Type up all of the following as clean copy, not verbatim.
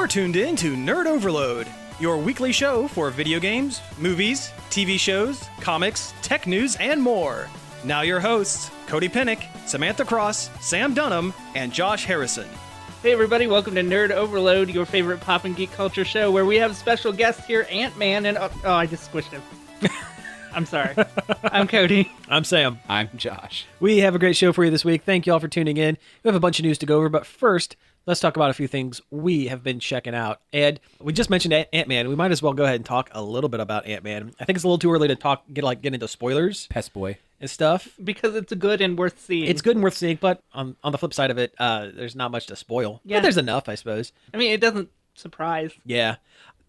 You're tuned in to Nerd Overload, your weekly show for video games, movies, TV shows, comics, tech news, and more. Now your hosts, Cody Pinnick, Samantha Cross, Sam Dunham, and Josh Harrison. Hey everybody, welcome to Nerd Overload, your favorite pop and geek culture show, where we have special guests here, Ant-Man and... Oh, I just squished him. I'm sorry. I'm Cody. I'm Sam. I'm Josh. We have a great show for you this week. Thank you all for tuning in. We have a bunch of news to go over, but first, let's talk about a few things we have been checking out. And we just mentioned Ant-Man. We might as well go ahead and talk a little bit about Ant-Man. I think it's a little too early to get into spoilers. Pest boy. And stuff. Because it's good and worth seeing. It's good and worth seeing, but on the flip side of it, there's not much to spoil. Yeah. But there's enough, I suppose. I mean, it doesn't surprise. Yeah.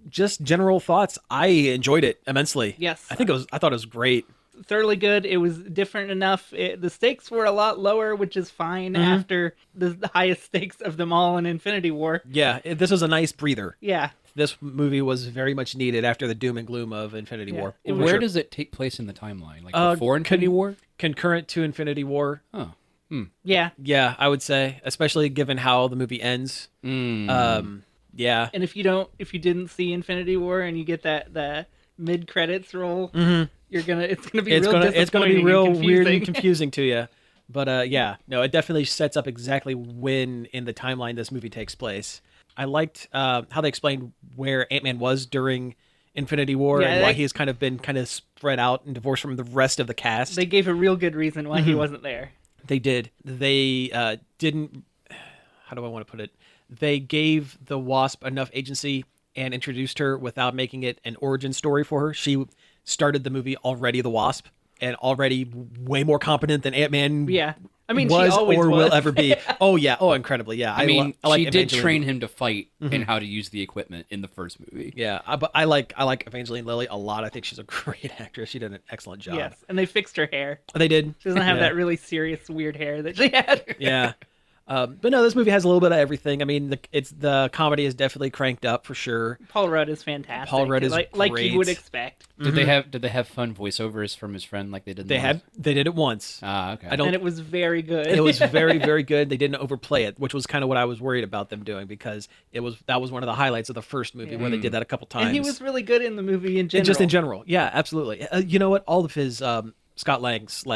Just general thoughts. I enjoyed it immensely. Yes. I thought it was great. Thoroughly good. It was different enough. The stakes were a lot lower, which is fine after the highest stakes of them all in Infinity War. Yeah, this was a nice breather. Yeah. This movie was very much needed after the doom and gloom of Infinity War. Where does it take place in the timeline? Like before Infinity War? Concurrent to Infinity War. Oh. Yeah. Yeah, I would say, especially given how the movie ends. Yeah. And if you didn't see Infinity War and you get the mid-credits roll, it's gonna be real weird and confusing to you. But yeah, no, it definitely sets up exactly when in the timeline this movie takes place. I liked how they explained where Ant-Man was during Infinity War and why he's kind of spread out and divorced from the rest of the cast. They gave a real good reason why he wasn't there. They did. They didn't. How do I want to put it? They gave the Wasp enough agency and introduced her without making it an origin story for her. She started the movie already the Wasp and already way more competent than Ant-Man. Yeah. I mean, was she always or was. will ever be. Oh yeah. Oh, incredibly. Yeah. I mean, I like she did Evangeline. train him to fight and how to use the equipment in the first movie. Yeah, but I like Evangeline Lilly a lot. I think she's a great actress. She did an excellent job. Yes, and they fixed her hair. They did. She doesn't have that really serious, weird hair that she had. Yeah. But no, this movie has a little bit of everything. I mean, the comedy is definitely cranked up for sure. Paul Rudd is fantastic. Paul Rudd is like you would expect. Did they have fun voiceovers from his friend like they did? They did it once. Okay. And it was very good. It was very, very good. They didn't overplay it, which was kind of what I was worried about them doing because that was one of the highlights of the first movie where they did that a couple times. And he was really good in the movie in general. And just in general, yeah, absolutely. You know what? All of his Scott Lang's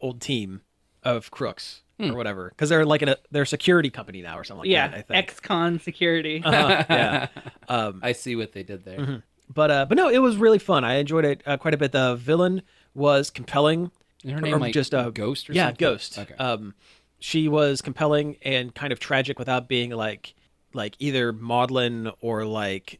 old team of crooks. Or whatever, because they're they're a security company now or something like that. I think ex-con security. Yeah, I see what they did there. but no, it was really fun. I enjoyed it quite a bit. The villain was compelling. Is her name just a Ghost or something? Yeah, Ghost. Okay. She was compelling and kind of tragic without being like either maudlin or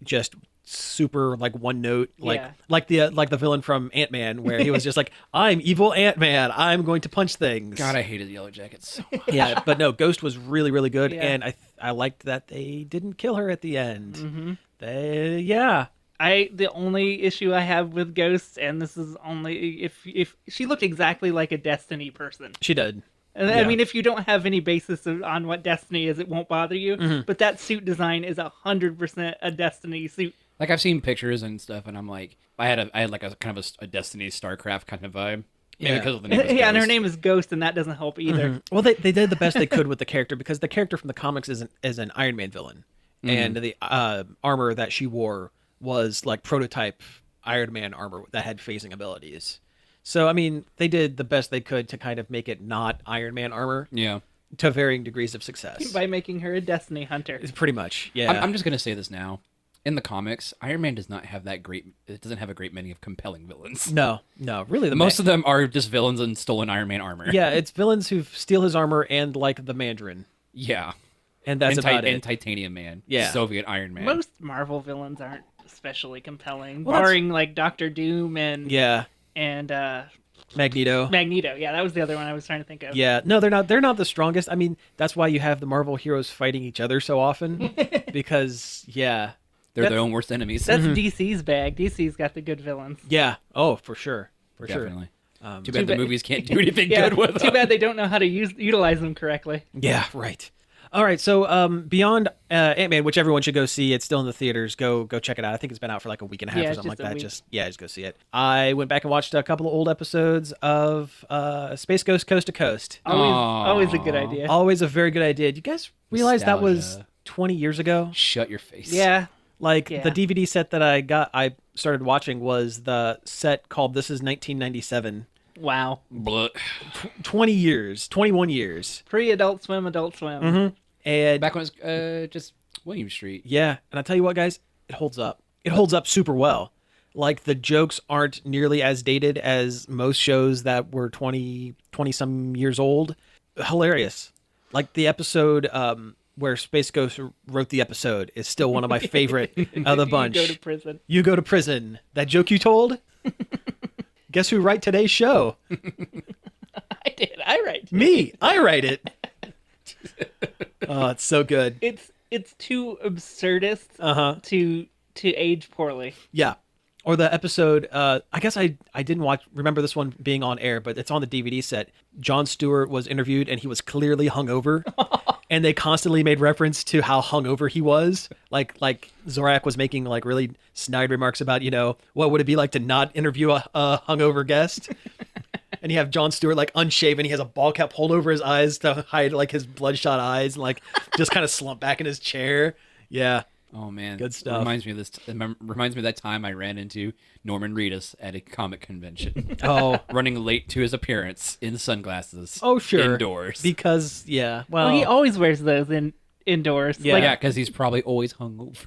just super one note like the villain from Ant-Man where he was just like, I'm evil Ant-Man, I'm going to punch things. God, I hated Yellow Jackets so much. Yeah, but no, Ghost was really, really good, and I liked that they didn't kill her at the end. The only issue I have with Ghost, and this is only if she looked exactly like a Destiny person. She did. And I mean, if you don't have any basis on what Destiny is, it won't bother you. But that suit design is 100% a Destiny suit. Like I've seen pictures and stuff, and I'm like, I had like a kind of a Destiny StarCraft kind of vibe. Maybe because of the name. And her name is Ghost, and that doesn't help either. Well, they did the best they could with the character because the character from the comics is an Iron Man villain, and the armor that she wore was prototype Iron Man armor that had phasing abilities. So I mean, they did the best they could to kind of make it not Iron Man armor. Yeah. To varying degrees of success. By making her a Destiny hunter. Pretty much, yeah. I'm just gonna say this now. In the comics, Iron Man doesn't have a great many of compelling villains. No, really. Most of them are just villains in stolen Iron Man armor. Yeah, it's villains who steal his armor and the Mandarin. Yeah. And that's about it. And Titanium Man. Yeah. Soviet Iron Man. Most Marvel villains aren't especially compelling, barring Doctor Doom and Magneto. Yeah, that was the other one I was trying to think of. Yeah, no, they're not the strongest. I mean, that's why you have the Marvel heroes fighting each other so often because they're their own worst enemies. That's DC's bag. DC's got the good villains. Yeah. Oh, for sure. Definitely. Too bad the movies can't do anything good with them. Too bad they don't know how to utilize them correctly. Yeah, right. All right, so beyond Ant-Man, which everyone should go see, it's still in the theaters. Go check it out. I think it's been out for like a week and a half or something like that. Just go see it. I went back and watched a couple of old episodes of Space Ghost Coast to Coast. Always a good idea. Always a very good idea. Do you guys realize that was 20 years ago. Shut your face. Yeah. Like Yeah. the DVD set that I started watching was the set called This Is 1997. Wow. Blah. 20 years, 21 years. Pre-Adult Swim, Adult Swim. Mm-hmm. And Back when it was just William Street. yeah, and I tell you what, guys, it holds up. It holds up super well. Like the jokes aren't nearly as dated as most shows that were 20 some years old. Hilarious. Like the episode where Space Ghost wrote the episode is still one of my favorite of the bunch. You go to prison. You go to prison. That joke you told? Guess who write today's show? I did. I write. Me. I write it. Oh, it's so good. It's too absurdist Uh-huh. to age poorly. Yeah. Or the episode, I guess I didn't remember this one being on air, but it's on the DVD set. Jon Stewart was interviewed and he was clearly hungover. And they constantly made reference to how hungover he was. Like Zorak was making like really snide remarks about, what would it be like to not interview a hungover guest? And you have Jon Stewart like unshaven. He has a ball cap pulled over his eyes to hide like his bloodshot eyes, and like just kind of slumped back in his chair. Yeah. Oh man, Good stuff. Reminds me of this. Reminds me of that time I ran into Norman Reedus at a comic convention, Oh. running late to his appearance in sunglasses. Oh, sure. Indoors. Because, yeah. Well, he always wears those indoors. Yeah. Like, Yeah, because he's probably always hungover.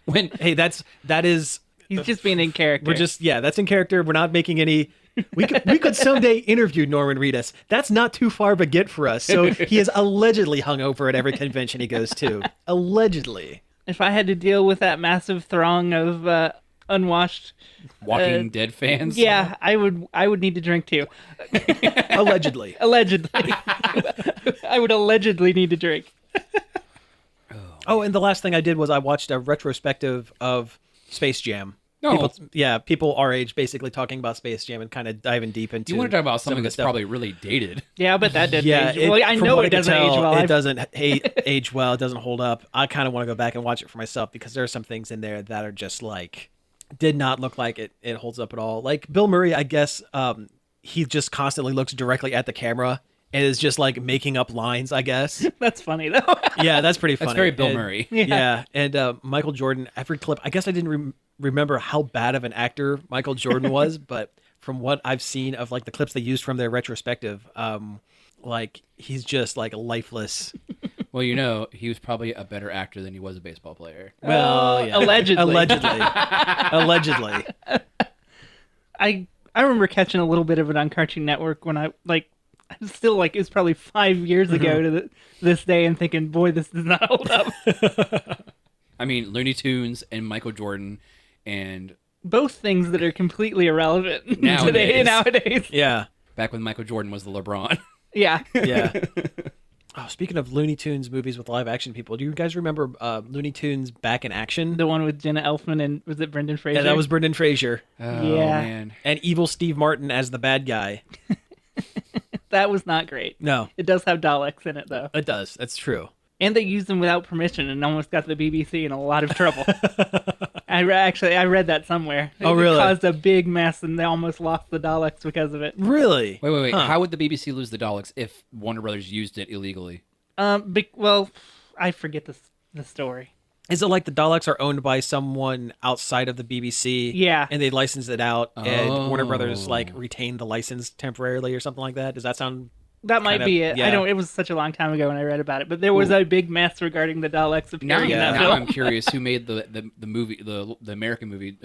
When Hey, that is he's just being in character. that's in character. We're not making any. We could someday interview Norman Reedus. That's not too far of a get for us. So he is allegedly hungover at every convention he goes to. Allegedly. If I had to deal with that massive throng of unwashed, Walking Dead fans. yeah, I would need to drink too. Allegedly. Allegedly, I would allegedly need to drink. Oh, and the last thing I did was I watched a retrospective of Space Jam. No. People our age basically talking about Space Jam and kind of diving deep into. You want to talk about some of something the that's stuff. probably really dated. Yeah, but that didn't Yeah, age well. I from know what it I can doesn't tell, age well. It doesn't age well. It doesn't hold up. I kind of want to go back and watch it for myself because there are some things in there that are just like did not look like it holds up at all. Like Bill Murray, I guess he just constantly looks directly at the camera and is just like making up lines, I guess. That's funny though. Yeah, that's pretty funny. That's very Bill And- Murray. Yeah, and Michael Jordan, every clip, I guess I didn't remember how bad of an actor Michael Jordan was, but from what I've seen of like the clips they used from their retrospective, like he's just like lifeless. Well, he was probably a better actor than he was a baseball player. Well, yeah. Allegedly. Allegedly. I remember catching a little bit of it on Cartoon Network when I was still like it was probably 5 years ago to this day, and thinking, boy, this does not hold up. I mean, Looney Tunes and Michael Jordan and Both things that are completely irrelevant Nowadays. nowadays. Yeah. back when Michael Jordan was the LeBron. Yeah. Yeah. Oh, speaking of Looney Tunes movies with live action people, do you guys remember Looney Tunes Back in Action? The one with Jenna Elfman and was it Brendan Fraser? Yeah, that was Brendan Fraser. Oh, Yeah. man. And evil Steve Martin as the bad guy. That was not great. No, It does have Daleks in it though. it does. That's true. And they used them without permission and almost got the BBC in a lot of trouble. I read that somewhere. Oh, really? It caused a big mess and they almost lost the Daleks because of it. Really? Wait. Huh. How would the BBC lose the Daleks if Warner Brothers used it illegally? Well, I forget the story. Is it like the Daleks are owned by someone outside of the BBC? Yeah. And they licensed it out, and Warner Brothers Oh. like retained the license temporarily or something like that? Does that sound? That might Kind of, be it. yeah. It was such a long time ago when I read about it, but there was a big mess regarding the Daleks Now, appearing in that now film. I'm curious who made the movie, the American movie,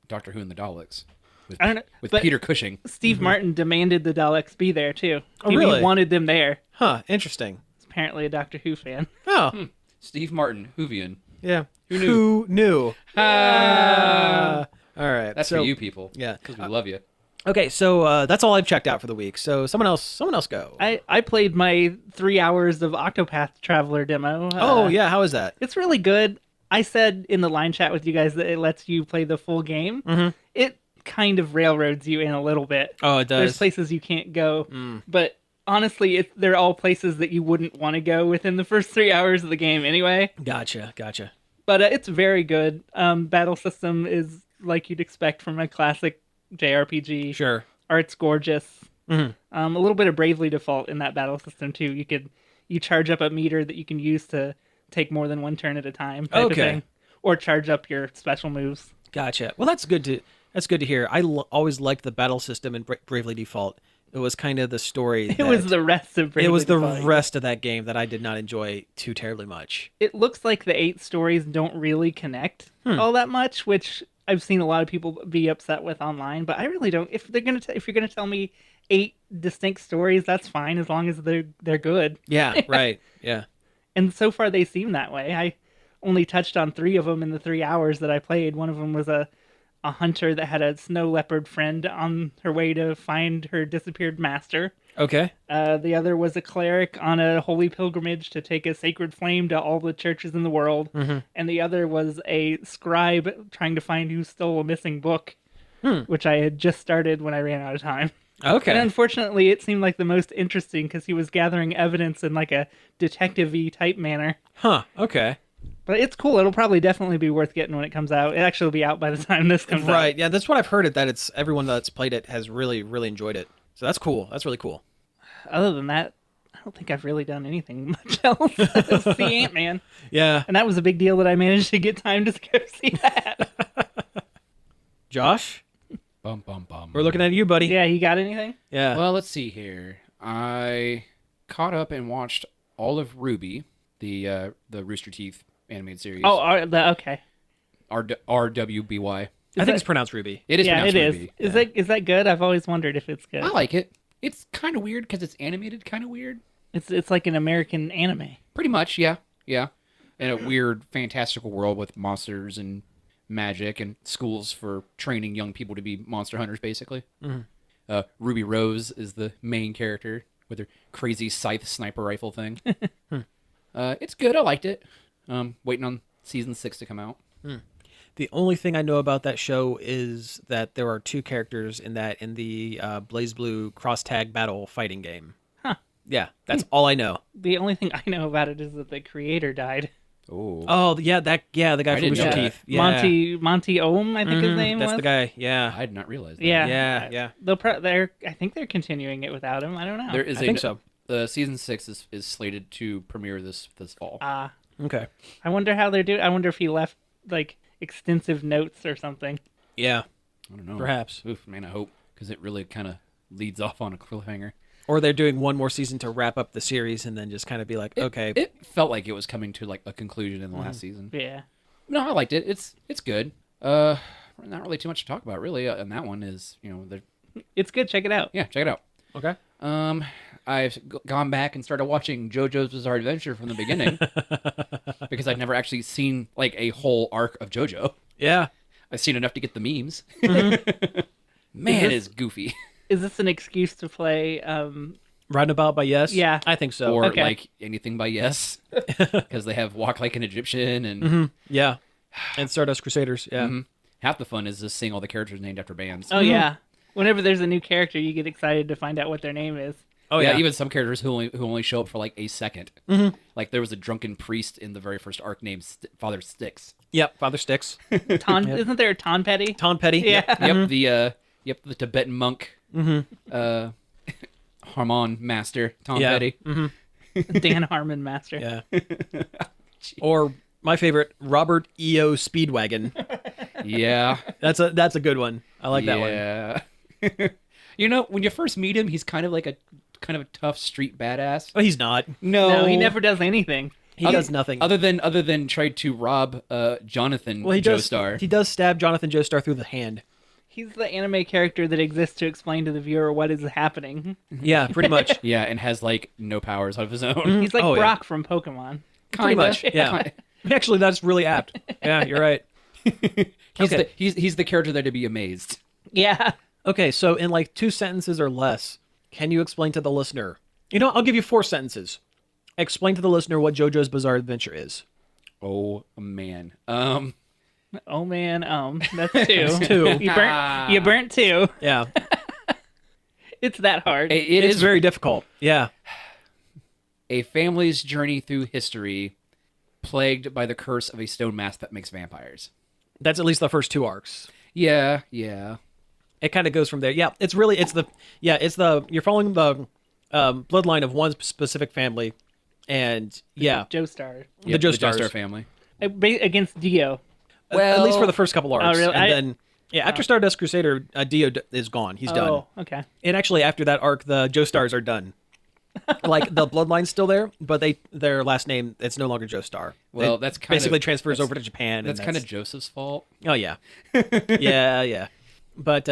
Doctor Who and the Daleks, with, I don't know, with but Peter Cushing. Steve Martin demanded the Daleks be there too. Oh, He really? wanted them there. Huh? Interesting. He's apparently a Doctor Who fan. Oh, Steve Martin, Whovian. yeah. Who knew? knew? All right. That's so, for you people. Yeah. because we love you. Okay, so that's all I've checked out for the week. So someone else go. I played my 3 hours of Octopath Traveler demo. Oh yeah, how is that? It's really good. I said in the line chat with you guys that it lets you play the full game. Mm-hmm. It kind of railroads you in a little bit. Oh, it There's does. places you can't go, but honestly, they're all places that you wouldn't want to go within the first 3 hours of the game anyway. Gotcha. But it's very good. Battle system is like you'd expect from a classic JRPG. Sure. Art's gorgeous. Mhm. A little bit of Bravely Default in that battle system too. You charge up a meter that you can use to take more than one turn at a time type of Okay. thing, or charge up your special moves. Gotcha. Well, that's good to hear. I always liked the battle system in Bravely Default. It was kind of the story. It was the rest of Bravely It was the Default. rest of that game that I did not enjoy too terribly much. It looks like the 8 stories don't really connect all that much, which I've seen a lot of people be upset with online. But I really don't. If they're gonna if you're gonna tell me 8 distinct stories, that's fine as long as they're good. Yeah. Right. Yeah. And so far they seem that way. I only touched on 3 of them in the 3 hours that I played. One of them was a hunter that had a snow leopard friend on her way to find her disappeared master. Okay. The other was a cleric on a holy pilgrimage to take a sacred flame to all the churches in the world. And the other was a scribe trying to find who stole a missing book, which I had just started when I ran out of time. Okay. And unfortunately, it seemed like the most interesting because he was gathering evidence in like a detective-y type manner. Huh. Okay. But it's cool. It'll probably definitely be worth getting when it comes out. It actually will be out by the time this comes out. Right. Yeah. That's what I've heard. That it's everyone that's played it has really, really enjoyed it. So that's cool. That's really cool. Other than that, I don't think I've really done anything much else. See Ant-Man. Yeah. And that was a big deal that I managed to get time to go see that. Josh, Bum bum bum. we're looking at you, buddy. Yeah, you got anything? Yeah. Well, let's see here. I caught up and watched all of Ruby, the Rooster Teeth animated series. Oh, okay. RWBY. I think it's pronounced Ruby. It is Yeah, pronounced it is. Ruby. Is that good? I've always wondered if it's good. I like it. It's kind of weird because it's animated kind of weird. It's like an American anime. Pretty much, yeah. Yeah. In a weird, fantastical world with monsters and magic and schools for training young people to be monster hunters, basically. Ruby Rose is the main character with her crazy scythe sniper rifle thing. It's good. I liked it. Waiting on season 6 to come out. The only thing I know about that show is that there are 2 characters in the Blaze Blue cross tag battle fighting game. Huh. Yeah, that's all I know. The only thing I know about it is that the creator died. Oh. Oh, yeah, the guy from didn't Rooster know that. Teeth. Yeah. Monty Ohm, I think his name That's was. the guy. Yeah. I did not realize that. Yeah. Yeah. I think they're continuing it without him. I don't know. There is I think so. The season 6 is slated to premiere this fall. Okay. I wonder how they're doing. I wonder if he left like extensive notes or something. Yeah. I don't know. Perhaps. Oof, man, I hope, because it really kind of leads off on a cliffhanger. Or they're doing one more season to wrap up the series and then just kind of be like, okay. It felt like it was coming to like a conclusion in the last season. Yeah. No, I liked it. It's good. Not really too much to talk about really. And that one is, It's good. Check it out. yeah, check it out. Okay. I've gone back and started watching JoJo's Bizarre Adventure from the beginning because I'd never actually seen like a whole arc of JoJo. Yeah. I've seen enough to get the memes. Man, it's goofy. Is this an excuse to play? Roundabout by Yes? Yeah. I think so. Or Okay. like anything by Yes, because they have Walk Like an Egyptian and Yeah. And Stardust Crusaders. Yeah. half the fun is just seeing all the characters named after bands. Oh yeah. Whenever there's a new character, you get excited to find out what their name is. Oh, yeah, yeah. even some characters who only show up for like a second. Like there was a drunken priest in the very first arc named Father Styx. Yep. Father Sticks. Isn't there a Ton Petty? Tom Petty. Yeah. Yep, the Tibetan monk. Harmon Master Tom Yeah. Petty. Dan Harmon Master. Yeah. Or my favorite, Robert E.O. Speedwagon. Yeah, That's a good one. I like that one. Yeah. When you first meet him, he's kind of a tough street badass. Oh, he's not. No, he never does anything. He does nothing. other than try to rob Jonathan Well, he does. Joestar. He does stab Jonathan Joestar through the hand. He's the anime character that exists to explain to the viewer what is happening. Yeah, pretty much. Yeah, and has like no powers of his own. He's like Oh, yeah. Brock from Pokemon. Pretty much. Yeah. Actually, that's really apt. Yeah, you're right. He's the character there to be amazed. Yeah. Okay, so in like 2 sentences or less, can you explain to the listener? I'll give you 4 sentences. Explain to the listener what JoJo's Bizarre Adventure is. Oh man. Oh man, that's 2. That's 2. You burnt 2. Yeah, It's that hard. It it's is very difficult. Yeah. a family's journey through history, plagued by the curse of a stone mask that makes vampires. That's at least the first 2 arcs. Yeah. It kind of goes from there. Yeah, you're following the bloodline of one specific family, And yeah, Joestar. the Joestars. Joestar family. Against Dio. At least for the first couple arcs. really? And then, yeah, after Stardust Crusader, Dio is gone. He's done. Oh, okay. And actually, after that arc, the Joestars are done. Like, the bloodline's still there, but their last name, it's no longer Joestar. Well, It that's kind basically of, transfers over to Japan. That's and kind of Joseph's fault. Oh, yeah. Yeah. But,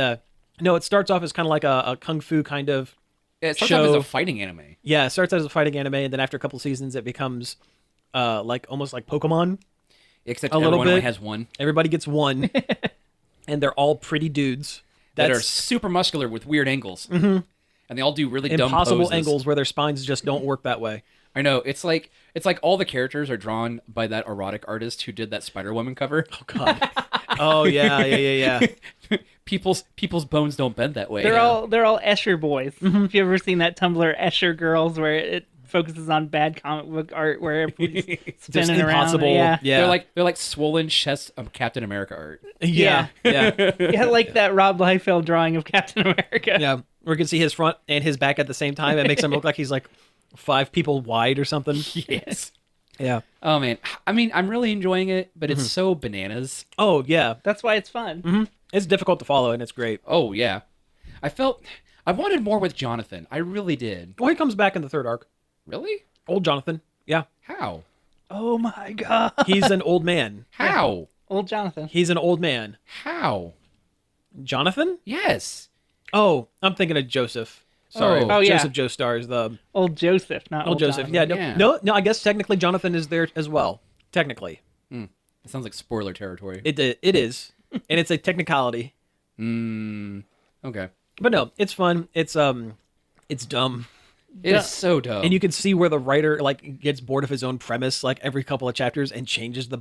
no, it starts off as kind of like a kung fu kind of Yeah, it starts show. off as a fighting anime. Yeah, it starts out as a fighting anime, and then after a couple seasons, it becomes like almost like Pokemon. Except A little everyone only bit. has one. Everybody gets one, and they're all pretty dudes. That are That's super muscular with weird angles. Mm-hmm. And they all do really dumb impossible poses. angles where their spines just don't work that way. I know. It's like all the characters are drawn by that erotic artist who did that Spider-Woman cover. Oh God. Oh yeah. People's bones don't bend that way. They're all Escher boys. Have you ever seen that Tumblr Escher Girls where it focuses on bad comic book art where everybody's Just spinning around? impossible. Yeah. They're like swollen chests of Captain America art. Yeah. Yeah, like that Rob Liefeld drawing of Captain America. Yeah. We can see his front and his back at the same time. It makes him look like he's like 5 people wide or something. Yes. Yeah. Oh man. I mean, I'm really enjoying it, but it's so bananas. Oh yeah. That's why it's fun. It's difficult to follow and it's great. Oh yeah. I wanted more with Jonathan. I really did. Well, he comes back in the third arc. Really? Old Jonathan. Yeah. How? Oh my god. He's an old man. How? Old Jonathan. He's an old man. How? Jonathan? Yes. Oh, I'm thinking of Joseph. Sorry. Oh, yeah. Joseph Joestar is the Old Joseph, not old Joseph. Jonathan. Yeah, Yeah. no, I guess technically Jonathan is there as well. Technically. It sounds like spoiler territory. It is. And it's a technicality. Okay. But no, it's fun. It's dumb. It is so dumb. And you can see where the writer like gets bored of his own premise like every couple of chapters and changes the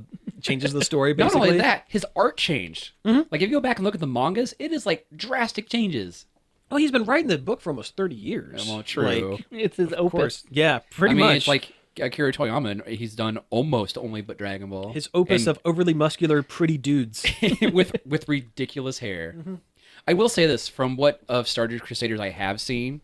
story Not basically. only that, his art changed. Like if you go back and look at the mangas, it is like drastic changes. Well, he's been writing the book for almost 30 years. Well, true. Like, It's his of opus. course. Yeah, pretty I mean, much. it's like Akira Toriyama, and he's done almost only but Dragon Ball. his opus And of overly muscular pretty dudes. with ridiculous hair. I will say this: from what of Stardust Crusaders I have seen,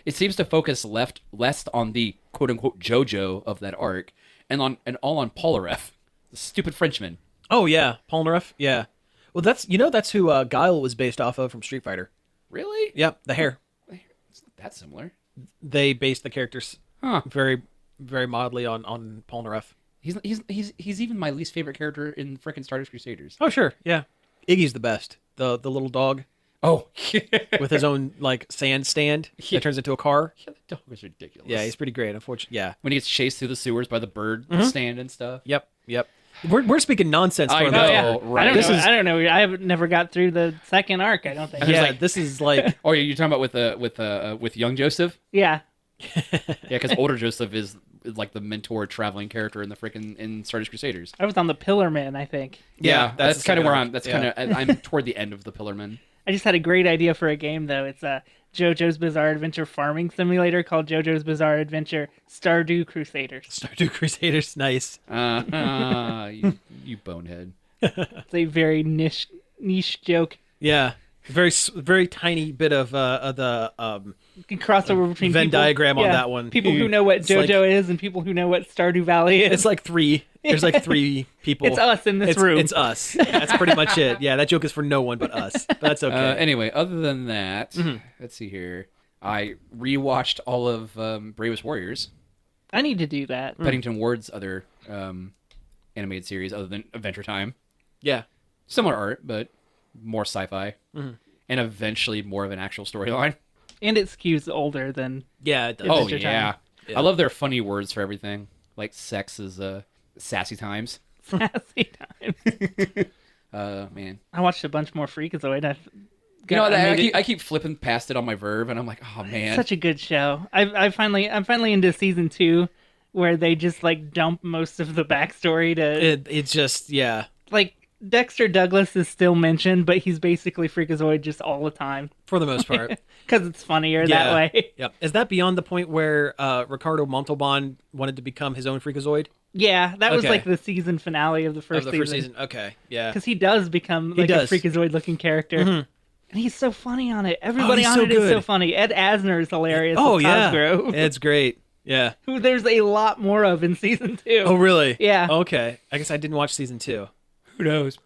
it seems to focus less on the quote unquote JoJo of that arc, and all on Polnareff, the stupid Frenchman. Oh yeah, Polnareff. Yeah. Well, that's who Guile was based off of from Street Fighter. Really? Yep, the hair. It's not that similar. They based the characters Huh. very, very mildly on Polnareff. He's even my least favorite character in frickin' Stardust Crusaders. Oh sure, yeah. Iggy's the best. The little dog Oh, with his own like sand stand Yeah. that turns into a car. the dog was ridiculous. Yeah, he's pretty great. Unfortunately, yeah. when he gets chased through the sewers by the bird stand and stuff. Yep. We're speaking nonsense. I for know. this. Yeah. right. I don't know. I have never got through the second arc. I don't think. Yeah, this is like Oh, you're talking about with young Joseph? Yeah. Yeah, because older Joseph is like the mentor traveling character in the frickin' in Stardust Crusaders. I was on the Pillarman, I think. Yeah, that's the kind of second where arc. I'm. That's Yeah. kind of I'm toward the end of the Pillarman. I just had a great idea for a game though. It's a JoJo's Bizarre Adventure farming simulator called JoJo's Bizarre Adventure Stardew Crusaders. Stardew Crusaders. Nice. You bonehead. It's a very niche joke. Yeah, very tiny bit of the You can cross over between Venn people, diagram on that one. People who know what It's like- JoJo is and people who know what Stardew Valley is. It's like 3. There's like 3 people. It's us in this room. It's us. That's pretty much it. Yeah, that joke is for no one but us. But that's okay. Anyway, other than that, let's see here. I rewatched all of Bravest Warriors, I need to do that. Pennington Ward's other animated series, other than Adventure Time. Yeah. Similar art, but more sci-fi, and eventually more of an actual storyline. And it skews older than Yeah, it does. Oh Adventure yeah. Time. Yeah. I love their funny words for everything. Like sex is sassy times. Sassy Times. Man. I watched a bunch more Freakazoid. I keep flipping past it on my Verve, and I'm like, oh man. Such a good show. I'm finally into season 2, where they just like dump most of the backstory to It's just like Dexter Douglas is still mentioned, but he's basically Freakazoid just all the time for the most part. because it's funnier Yeah. that way. Yep. Is that beyond the point where Ricardo Montalban wanted to become his own Freakazoid? Yeah, that was Okay. like the season finale of the first Of the first season. Okay. Yeah. because he does become like does. a Freakazoid looking character. And he's so funny on it. Everybody he's on so it is so good. funny. Ed Asner is hilarious. Oh as yeah. Cosgrove. It's great. Yeah. who there's a lot more of in season 2. Oh, really? Yeah. Okay. I guess I didn't watch season 2. Who knows?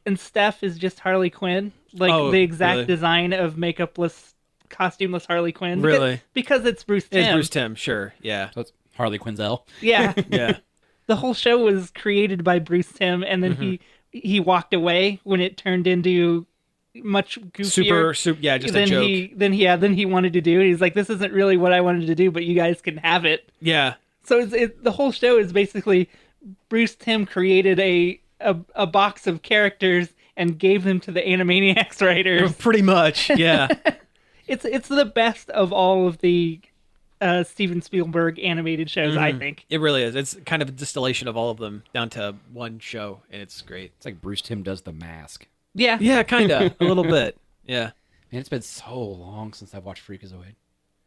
And Steph is just Harley Quinn, like Oh, the exact really? design of makeupless, costumeless Harley Quinn. Really? Because it's Bruce Timm. It's Bruce Timm, sure. Yeah. So it's Harley Quinzel. Yeah. Yeah. The whole show was created by Bruce Timm, and then he walked away when it turned into much goofier. Super, yeah, just a than joke. then he wanted to do. He's like, this isn't really what I wanted to do, but you guys can have it. Yeah. So the whole show is basically Bruce Timm created a box of characters and gave them to the Animaniacs writers. Pretty much, yeah. It's the best of all of the Steven Spielberg animated shows, I think. It really is. It's kind of a distillation of all of them down to one show, and it's great. It's like Bruce Timm does The Mask. Yeah. Yeah, kind of. A little bit. Yeah. Man, it's been so long since I've watched Freakazoid.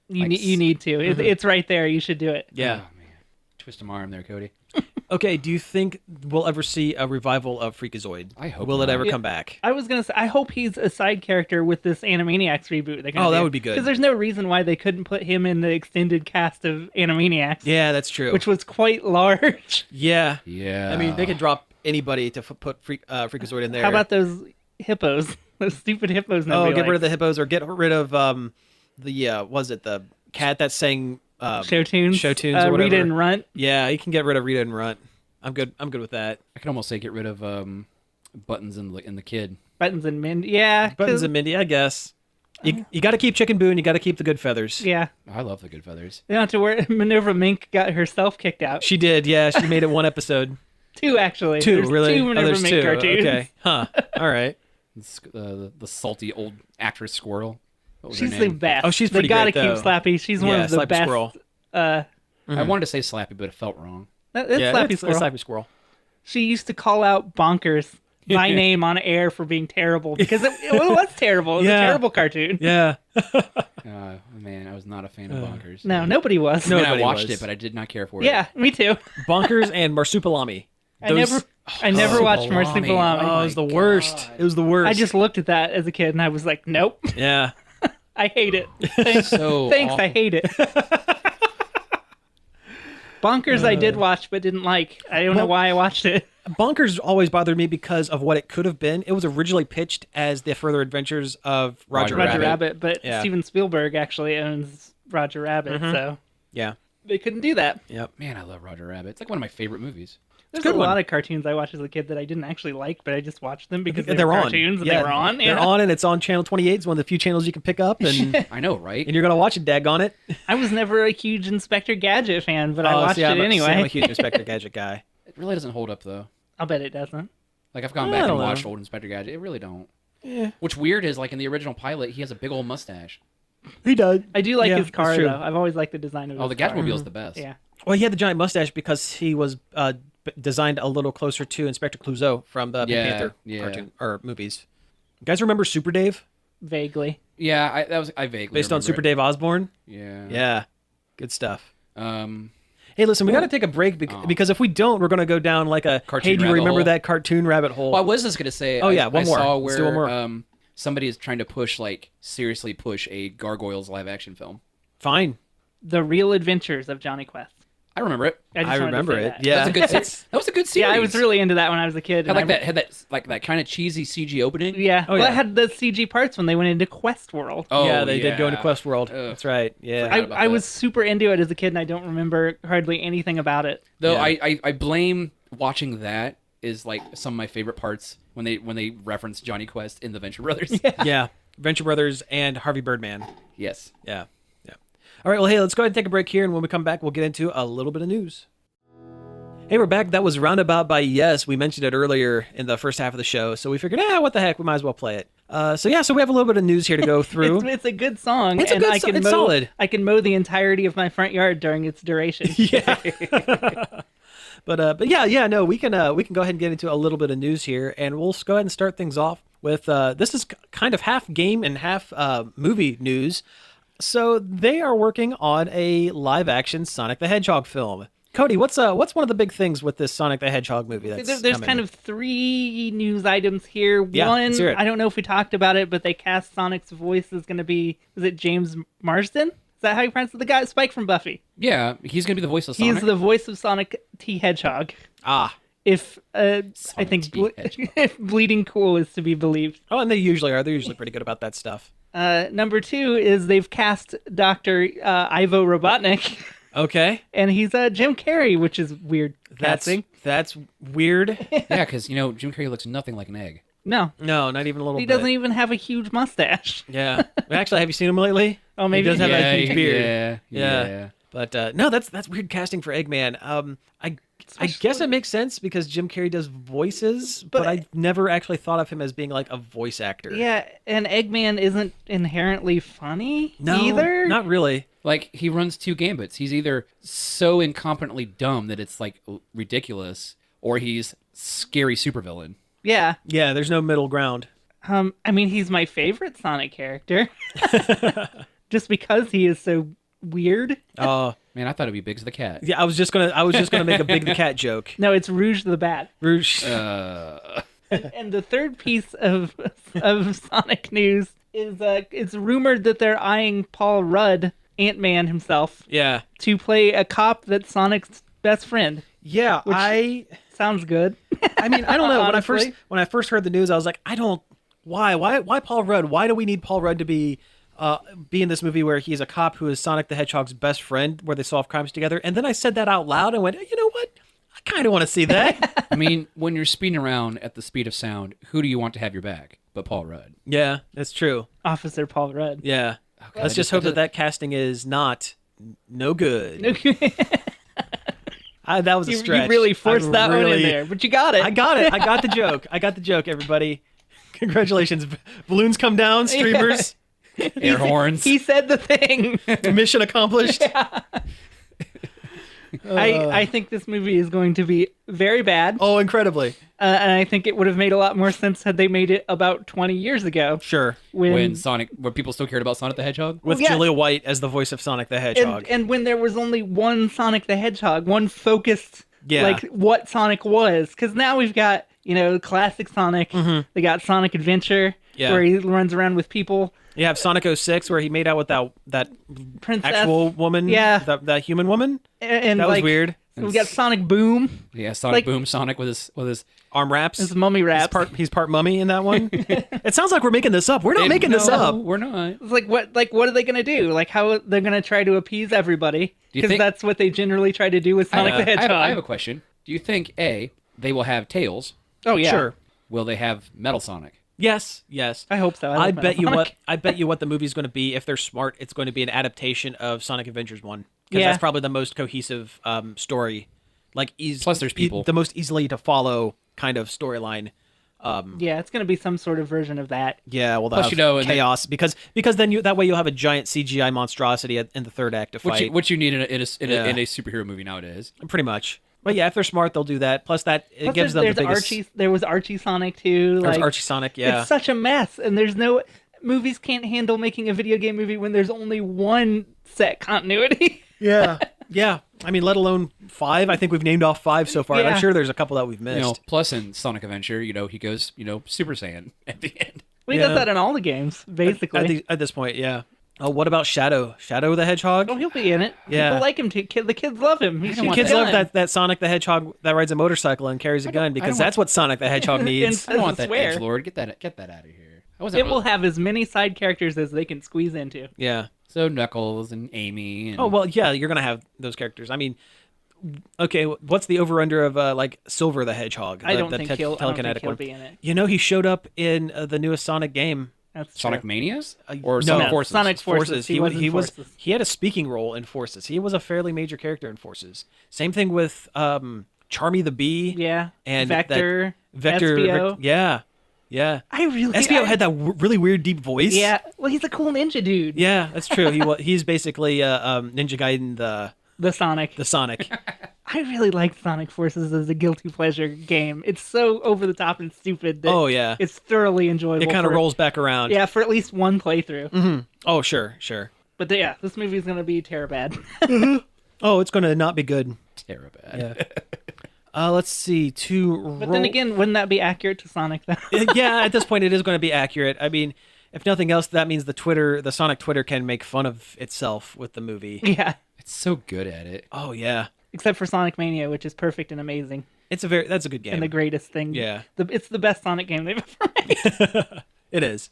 You need to. It's right there. You should do it. Yeah. Oh, man. Twist my arm there, Cody. Okay, do you think we'll ever see a revival of Freakazoid? I hope Will it not. ever come back? I was going to say, I hope he's a side character with this Animaniacs reboot. Oh, that would be good. Because there's no reason why they couldn't put him in the extended cast of Animaniacs. Yeah, that's true. Which was quite large. Yeah. Yeah. I mean, they could drop anybody to put Freakazoid in there. How about those hippos? Those stupid hippos. Oh, get rid of the hippos or get rid of was it the cat that sang show tunes? Show tunes or whatever. Rita and Runt. Yeah, you can get rid of Rita and Runt. I'm good with that. I could almost say get rid of Buttons and the kid. Buttons and Mindy. Yeah. Buttons and Mindy, I guess. You got to keep Chicken Boo and you got to keep the good feathers. Yeah. I love the Good Feathers. They don't have to worry. Minerva Mink got herself kicked out. She did, yeah. She made it one episode. 2, actually. Two, There's really? 2 Minerva there's Mink 2. cartoons. Okay. Huh. All right. The salty old actress squirrel. What was She's her the name? best. Oh, she's pretty They gotta great, keep though. Slappy. She's one of the Slappy best. Squirrel. I wanted to say Slappy, but it felt wrong. It's Yeah, Slappy it's Squirrel. Slappy Squirrel. She used to call out Bonkers by name on air for being terrible because it was terrible. It was Yeah. a terrible cartoon. Yeah. Man, I was not a fan of Bonkers. No, nobody was. I mean, I Nobody watched was. it, but I did not care for it. Yeah, me too. Bonkers and Marsupilami. I never watched Marsupilami. Marsupilami. Oh, it was the worst. It was the worst. I just looked at that as a kid and I was like, nope, Yeah. I hate it. Thanks, So thanks, I awful. hate it. Bonkers I did watch but didn't like. I don't know why I watched it. Bonkers always bothered me because of what it could have been. It was originally pitched as the further adventures of Roger Roger Roger Rabbit. Rabbit, but Yeah. Steven Spielberg actually owns Roger Rabbit, so Yeah. they couldn't do that. Yep. Man, I love Roger Rabbit. It's like one of my favorite movies. There's good a one. lot of cartoons I watched as a kid that I didn't actually like, but I just watched them because They're they were on. cartoons and Yeah, they were on. They're Yeah. on, and it's on Channel 28. It's one of the few channels you can pick up, and I know, right? you're gonna watch it. Daggone it! I was never a huge Inspector Gadget fan, but I watched see, it I'm a anyway. huge Inspector Gadget guy. It really doesn't hold up though. I'll bet it doesn't. Like I've gone I back and don't know. watched old Inspector Gadget. It really don't. Yeah. What's weird is like in the original pilot, he has a big old mustache. He does. I do like Yeah, his car that's true. though. I've always liked the design of Oh, his the car. Gadgetmobile's the best. Yeah. Well, he had the giant mustache because he was designed a little closer to Inspector Clouseau from the Pink Yeah, Panther yeah. cartoon or movies. You guys remember Super Dave? Vaguely. Yeah, I vaguely Based on remember Super it. Dave Osborne? Yeah. Yeah. Good stuff. Um, Hey, listen, we got to take a break because if we don't, we're going to go down like a, Cartoon hey, do you rabbit remember hole. that cartoon rabbit hole? well, I was just gonna say. Oh, yeah, one I more. saw Let's where do one more. somebody is trying to seriously push a Gargoyles live action film. Fine. The Real Adventures of Johnny Quest. I remember it. just I wanted to remember say it. that. Yeah. That was a good. That was a good series. Yeah, I was really into that when I was a kid. had and like that kind of cheesy CG opening. Yeah. Oh, Well, yeah. it had the CG parts when they went into Quest World. Oh, yeah, they did go into Quest World. Ugh. That's right. Yeah. Forgot about I that. was super into it as a kid, and I don't remember hardly anything about it. Though Yeah. I blame watching that is like some of my favorite parts when they reference Johnny Quest in the Venture Brothers. Yeah. Venture Brothers and Harvey Birdman. Yes. Yeah. Yeah. All right. Well, hey, let's go ahead and take a break here. And when we come back, we'll get into a little bit of news. Hey, we're back. That was Roundabout by Yes. We mentioned it earlier in the first half of the show. So we figured, what the heck? We might as well play it. So we have a little bit of news here to go through. It's a good song. It's a and good I so- can it's mow, solid. I can mow the entirety of my front yard during its duration. Yeah. But yeah, no, we can go ahead and get into a little bit of news here, and we'll go ahead and start things off with this is kind of half game and half movie news. So they are working on a live action Sonic the Hedgehog film. Cody, what's one of the big things with this Sonic the Hedgehog movie? That's There's coming? kind of 3 news items here. Yeah, One, let's hear it. I don't know if we talked about it, but they cast Sonic's voice is going to be, is it James Marsden? Is that how you pronounce it? The guy, Spike from Buffy. Yeah, he's gonna be the voice of Sonic. He's the voice of Sonic T. Hedgehog. Ah. If I Sonic think T. Hedgehog. if Bleeding Cool is to be believed. Oh, and they usually are. They're usually pretty good about that stuff. Number 2 is they've cast Dr. Ivo Robotnik, Okay. and he's Jim Carrey, which is weird casting. That's weird. Yeah, because Jim Carrey looks nothing like an egg. No, No, not even a little he bit. doesn't even have a huge mustache. Yeah. Actually, have you seen him lately? Oh, maybe He does have yeah, a huge beard. Yeah. But no, that's weird casting for Eggman. I guess it makes sense because Jim Carrey does voices, but I never actually thought of him as being like a voice actor. Yeah, and Eggman isn't inherently funny No, either. not really. Like, he runs two gambits. He's either so incompetently dumb that it's, like, ridiculous, or he's scary supervillain. Yeah. Yeah, there's no middle ground. I mean, he's my favorite Sonic character. Just because he is so weird. Oh, Man, I thought it'd be Biggs the Cat. yeah. I was just gonna make a Big the Cat joke. No, it's Rouge the Bat. Rouge. And the third piece of Sonic news is it's rumored that they're eyeing Paul Rudd, Ant-Man himself, Yeah. to play a cop that's Sonic's best friend. Yeah. Sounds good. I mean, I don't know. Honestly. When I first heard the news, I was like, why Paul Rudd? Why do we need Paul Rudd to be in this movie where he's a cop who is Sonic the Hedgehog's best friend, where they solve crimes together? And then I said that out loud and went, you know what? I kind of want to see that. I mean, when you're speeding around at the speed of sound, who do you want to have your back but Paul Rudd? Yeah, that's true. Officer Paul Rudd. Yeah. Let's just hope that casting is no good. That was a stretch. You really forced that one in there, but you got it. I got it. I got the joke. Everybody. Congratulations. Balloons come down, streamers. Air horns. He said the thing. Mission accomplished. I think this movie is going to be very bad. Oh, incredibly. And I think it would have made a lot more sense had they made it about 20 years ago. Sure. When people still cared about Sonic the Hedgehog? With yeah. Julia White as the voice of Sonic the Hedgehog. And when there was only one Sonic the Hedgehog, one focused, Yeah. like what Sonic was. Because now we've got, classic Sonic. They got Sonic Adventure, Yeah. where he runs around with people. You have Sonic 06 where he made out with that Princess. actual woman. Yeah. That human woman. And That was like, weird. We got Sonic Boom, Yeah, Sonic Boom Sonic with his Arm wraps. his mummy rap. He's part mummy in that one. It sounds like we're making this up. We're not making this No, up. We're not. It's what are they gonna do? Like how they're gonna try to appease everybody? Do you Because think- that's what they generally try to do with Sonic the Hedgehog. I have a question. Do you think A, they will have Tails? Oh yeah, Sure. Will they have Metal Sonic? Yes. I hope so. I like bet you Metal what. Sonic. I bet you what the movie's going to be. If they're smart, it's going to be an adaptation of Sonic Adventures 1 because Yeah. that's probably the most cohesive story. Like, Plus there's people. the most easily to follow kind of storyline. Yeah, it's gonna be some sort of version of that. Yeah, well, Plus, they'll have and then- chaos because then that way you'll have a giant CGI monstrosity in the third act to fight. What you need in a Yeah. superhero movie nowadays. Pretty much. But yeah, if they're smart, they'll do that. Plus that it Plus gives them the there's biggest. Archie. There was Archie Sonic too. There's Like, Archie Sonic. Yeah. It's such a mess, and there's no movies can't handle making a video game movie when there's only one set continuity. Yeah. Yeah. I mean, let alone 5. I think we've named off 5 so far. And I'm Yeah. sure there's a couple that we've missed. Plus in Sonic Adventure, he goes, Super Saiyan at the end. Well, he Yeah. does that in all the games, basically. At this point, yeah. Oh, what about Shadow? Shadow the Hedgehog? Oh, he'll be in it. Yeah. People like him too. The kids love him. He's don't want Kids that. love that Sonic the Hedgehog that rides a motorcycle and carries a gun because that's what Sonic the Hedgehog needs. And- I don't want that swear. edgelord. Get that out of here. I wasn't It will have as many side characters as they can squeeze into. Yeah. So Knuckles and Amy. And... Oh, well, yeah, you're going to have those characters. I mean, okay, what's the over-under of, like, Silver the Hedgehog? I don't think he'll one? be in it. He showed up in the newest Sonic game. That's Sonic true. Manias or no, Sonic Forces. Sonic Forces. He was in Forces. He had a speaking role in Forces. He was a fairly major character in Forces. Same thing with Charmy the Bee. Yeah. And Vector. Vector. SBO. Yeah. I really. SBO had that really weird deep voice. Yeah. Well, he's a cool ninja dude. Yeah, that's true. He's basically Ninja Gaiden The Sonic. the Sonic. I really like Sonic Forces as a guilty pleasure game. It's so over the top and stupid that Oh yeah. it's thoroughly enjoyable. It kind of for- rolls back around. Yeah, for at least one playthrough. Oh sure. But yeah, this movie's gonna be bad. Oh, it's gonna not be good. Terribad. Let's see. But then again, wouldn't that be accurate to Sonic though? Yeah, at this point, it is going to be accurate. I mean, if nothing else, that means the Sonic Twitter can make fun of itself with the movie. Yeah. It's so good at it. Oh yeah, Except for Sonic Mania, which is perfect and amazing. that's a good game. And the greatest thing. Yeah. It's the best Sonic game they've ever made. It is.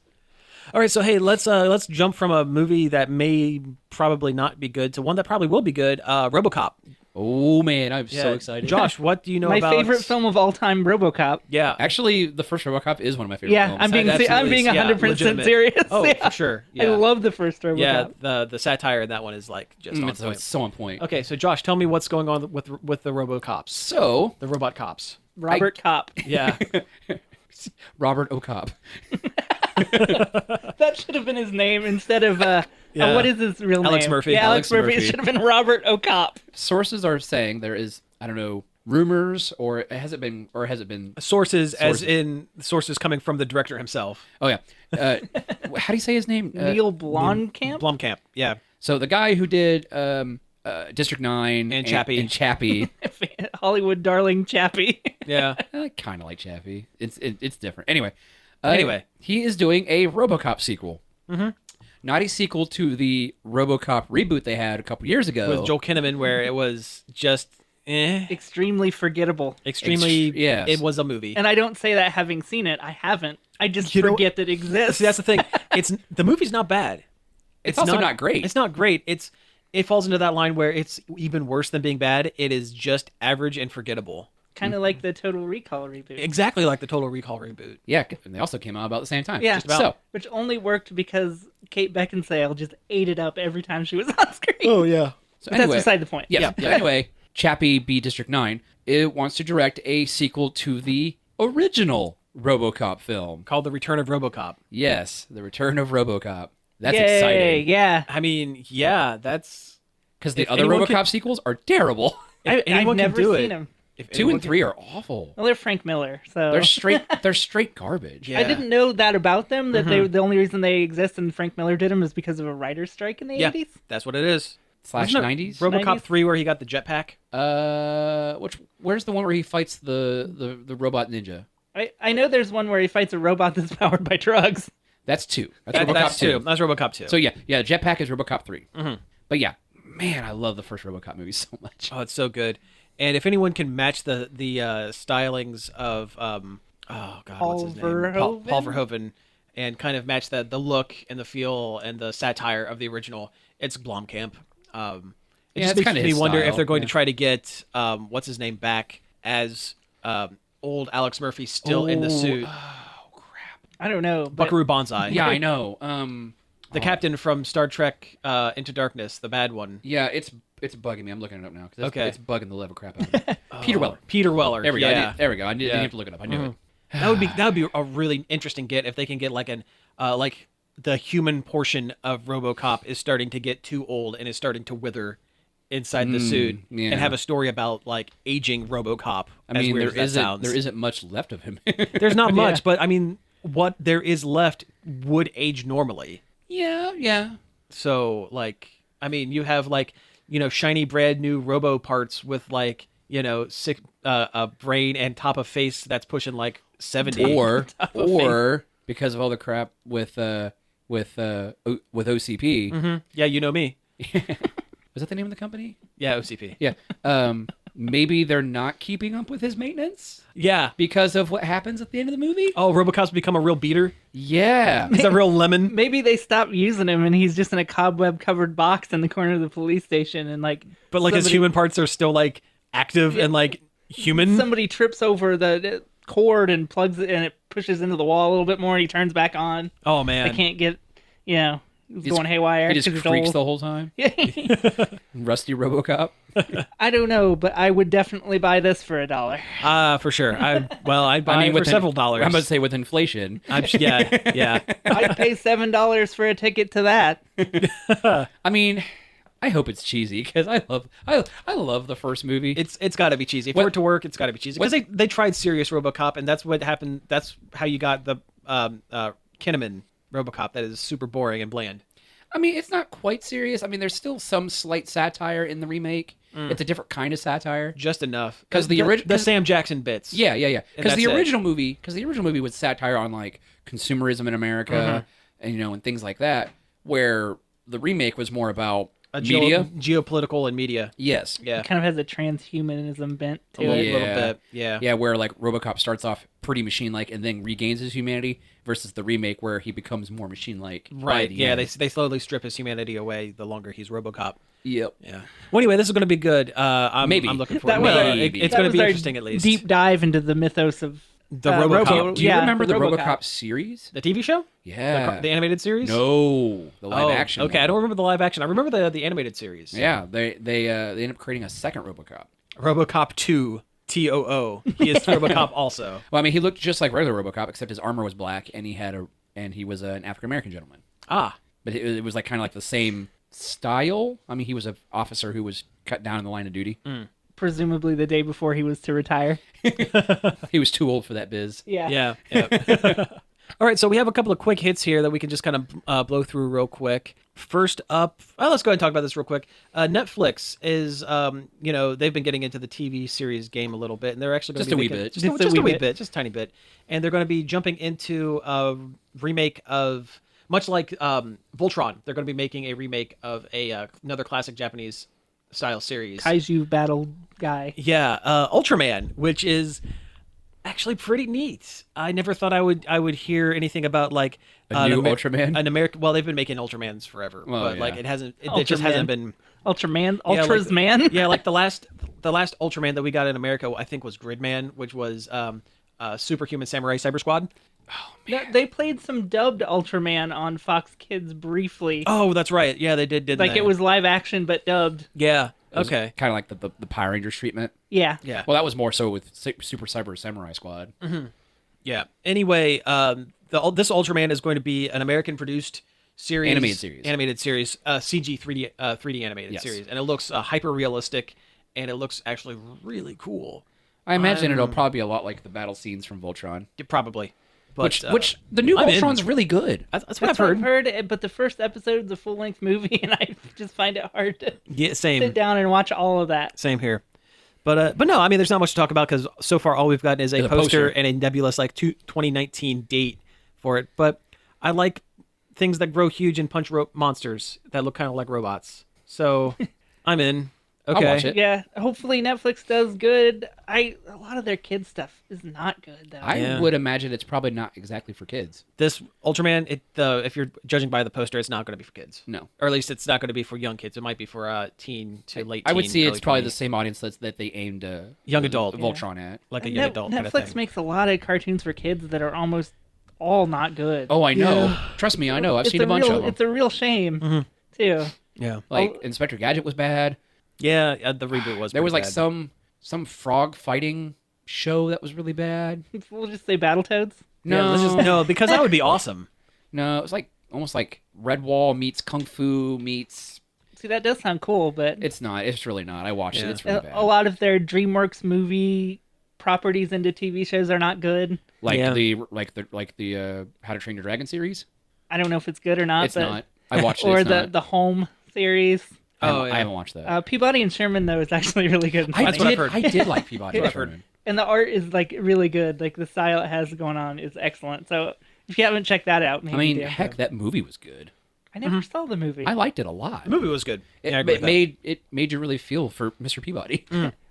All right, so hey, let's jump from a movie that may probably not be good to one that probably will be good. RoboCop. Oh man, I'm so Yeah. excited. Josh, what do you know My about favorite film of all time, RoboCop. Yeah, Actually, the first RoboCop is one of my favorite Yeah, films. I'm being That's I'm being yeah, 100% legitimate. serious. Oh, Yeah. for sure. I Yeah. love the first RoboCop. Yeah, the satire in that one is like just on It's point. so on point. Okay, so Josh, tell me what's going on with the RoboCops, So, the robot cops. Robert Cop. Yeah, Robert O'Cop. That should have been his name instead of Yeah. what is his real name? Alex Murphy. Yeah, Alex Alex Murphy. It Murphy. should have been Robert O'Cop. Sources are saying there is, I don't know, rumors, or has it been? sources, as in sources coming from the director himself, Oh yeah. How do you say his name? Neil Blomkamp. Blomkamp. Yeah, So the guy who did District 9 And Chappie. and Chappie. Hollywood darling Chappie. yeah. I kind of like Chappie. It's different. Anyway, he is doing a RoboCop sequel. Mm-hmm. Not a sequel to the RoboCop reboot they had a couple years ago With Joel Kinnaman, where it was just Extremely forgettable. extremely. Yes. It was a movie. And I don't say that having seen it. I haven't. I just You know- forget that it exists. See, that's the thing. The movie's not bad. It's also not great. It's not great. It falls into that line where it's even worse than being bad. It is just average and forgettable. Kind of like the Total Recall reboot. Exactly like the Total Recall reboot. Yeah, and they also came out about the same time. Yeah. Just Just about. So, Which only worked because Kate Beckinsale just ate it up every time she was on screen. yeah. so But anyway, that's beside the point. yeah. Yeah. So anyway, Chappie B District 9 it wants to direct a sequel to the original RoboCop film. Called The Return of RoboCop. Yes, The Return of RoboCop. That's Yay, exciting. Yeah. I mean, yeah, that's Because the If other anyone RoboCop can- sequels are terrible. if I've anyone can never do seen it. them. If 2 anyone and can- 3 are awful. Well, they're Frank Miller, so They're straight garbage. Yeah. I didn't know that about them. That the only reason they exist and Frank Miller did them is because of a writer's strike in the Yeah, 80s. that's what it is. Slash Isn't it 90s. RoboCop 90s? 3 where he got the jetpack. Where's the one where he fights the robot ninja? I know there's one where he fights a robot that's powered by drugs. That's 2. That's RoboCop That's 2. That's RoboCop 2. So yeah, Jetpack is RoboCop 3. Mm-hmm. But yeah, man, I love the first RoboCop movie so much. Oh, it's so good. And if anyone can match the stylings of oh god, what's his name? Verhoeven? Paul Verhoeven, and kind of match the look and the feel and the satire of the original, it's Blomkamp. It Yeah, just it's makes kinda me his wonder style, if they're going to yeah. try to get what's his name back as old Alex Murphy still in the suit. I don't know. But Buckaroo Banzai. Yeah, I know. The captain from Star Trek Into Darkness, the bad one. Yeah, it's bugging me. I'm looking it up now because Okay. it's bugging the level crap out of me. Peter Weller. Peter Weller. There we go. Yeah. There we go. I didn't Yeah. have to look it up. I knew it. That would be a really interesting get if they can get like an like the human portion of RoboCop is starting to get too old and is starting to wither inside the suit yeah. and have a story about like aging RoboCop. I mean, as weird as that sounds. there isn't much left of him. There's not much, but I mean, what there is left would age normally. yeah. So like, I mean, you have like shiny brand new Robo parts with like sick a brain and top of face that's pushing like 70 Or because of all the crap with OCP. Yeah, you know me. Was that the name of the company? Yeah, OCP. Yeah. Maybe they're not keeping up with his maintenance Yeah. because of what happens at the end of the movie. Oh, RoboCop's become a real beater. Yeah. He's a real lemon. maybe they stopped using him and he's just in a cobweb covered box in the corner of the police station and like But like his somebody- human parts are still like active and like human. somebody trips over the cord and plugs it and it pushes into the wall a little bit more and he turns back on. Oh man. I can't get it's going haywire. He just 'cause it's creaks old. the whole time. Rusty RoboCop. I don't know, but I would definitely buy this for $1. For sure. I'd buy it for with several dollars. I'm going to say with inflation. Yeah. I'd pay $7 for a ticket to that. I mean, I hope it's cheesy because I love the first movie. It's got to be cheesy. For it to work, it's got to be cheesy. Because they tried serious RoboCop, and that's what happened. That's how you got the Kinnaman RoboCop that is super boring and bland. I mean, it's not quite serious. I mean, there's still some slight satire in the remake. It's a different kind of satire. Just enough. 'Cause the the Sam Jackson bits. Yeah. Because that's the it. original movie was satire on like consumerism in America and and things like that, where the remake was more about A media. geopolitical and media. Yes. Yeah. It kind of has a transhumanism bent A to little, it. little bit. Yeah. Yeah, where like RoboCop starts off pretty machine-like and then regains his humanity, versus the remake where he becomes more machine-like. by Right. the Yeah. end. They slowly strip his humanity away the longer he's RoboCop. Yep. Yeah. Well, anyway, this is going to be good. I'm Maybe. looking That forward. was Maybe. our- It's that going to was be our interesting at least. Deep dive into the mythos of The RoboCop. Robo- Do you yeah, remember the RoboCop. RoboCop series? The TV show? Yeah. The animated series? No, the live action. Okay, one. I don't remember the live action. I remember the animated series. Yeah, they end up creating a second RoboCop. RoboCop 2 TOO. He is RoboCop also. Well, I mean, he looked just like regular RoboCop, except his armor was black, and he was an African American gentleman. Ah. But it was like kind of like the same style. I mean, he was an officer who was cut down in the line of duty. presumably the day before he was to retire. He was too old for that biz. Yeah. Yeah. All right, so we have a couple of quick hits here that we can just kind of blow through real quick. First up, let's go ahead and talk about this real quick. Netflix is, they've been getting into the TV series game a little bit, and they're actually going Just to a be wee making, bit. just Just a wee bit, just a tiny bit, and they're going to be jumping into a remake of, much like Voltron, they're going to be making a remake of another classic Japanese style series. Kaiju battle guy. Yeah, Ultraman, which is actually pretty neat. I never thought I would hear anything about like A new Ultraman? an American. Well, they've been making Ultramans forever, Well, but yeah. like it hasn't. It just Ultraman. hasn't been. Ultraman. Yeah, like Ultras man. Yeah, like the last Ultraman that we got in America, I think was Gridman, which was Superhuman Samurai Cyber Squad. They played some dubbed Ultraman on Fox Kids briefly. Oh, that's right. Yeah, they did. Didn't Like they? it was live action but dubbed. Yeah. It was Okay. Kind of like the Power Rangers treatment. Yeah. Yeah. Well, that was more so with Super Cyber Samurai Squad. Yeah. Anyway, this Ultraman is going to be an American-produced series, Animated series. CG 3D animated Yes. series, and it looks hyper realistic, and it looks actually really cool. I imagine it'll probably be a lot like the battle scenes from Voltron. Probably, but Which the new I'm in. Voltron's really good. That's what That's I've what heard. I've heard, but the first episode's a full-length movie, and I just find it hard to Yeah, sit same down and watch all of that. here. But no, I mean, there's not much to talk about because so far all we've gotten is a The poster poster. and a nebulous 2019 date for it. But I like things that grow huge and punch monsters that look kind of like robots. So I'm in. Okay. I'll watch it. Yeah, hopefully Netflix does good. A lot of their kids stuff is not good though. I Yeah. would imagine it's probably not exactly for kids. This Ultraman, if you're judging by the poster, it's not going to be for kids. No. Or at least it's not going to be for young kids. It might be for teen to late teen. I would see it's early probably 20s. the same audience that they aimed Young adult. Voltron at. Like a young adult kind of Netflix thing. makes a lot of cartoons for kids that are almost all not good. Oh, I know. Trust me, I know. I've It's seen a bunch real, of them. It's a real shame too. Yeah. Like Inspector Gadget was bad. Yeah, the reboot was There was pretty like bad. some frog fighting show that was really bad. We'll just say Battletoads. Yeah, let's just, no, because that would be awesome. No, it was like almost like Redwall meets Kung Fu meets. See, that does sound cool, but It's not. It's really not. I watched Yeah. it. It's really bad. a lot of their DreamWorks movie properties into TV shows are not good. Like Yeah. the How to Train Your Dragon series. I don't know if it's good or not. It's but, not. I watched it. Or It's not. the Home series. Oh, I yeah. haven't watched that. Peabody and Sherman though is actually really good. And I That's funny. what I've did. heard. I did like Peabody. That's what I've and Sherman. And the art is like really good. Like the style it has going on is excellent. So if you haven't checked that out, maybe I mean, do. heck, that movie was good. I never saw the movie. I liked it a lot. The movie was good. It, Yeah, I agree it with that. made you really feel for Mr. Peabody.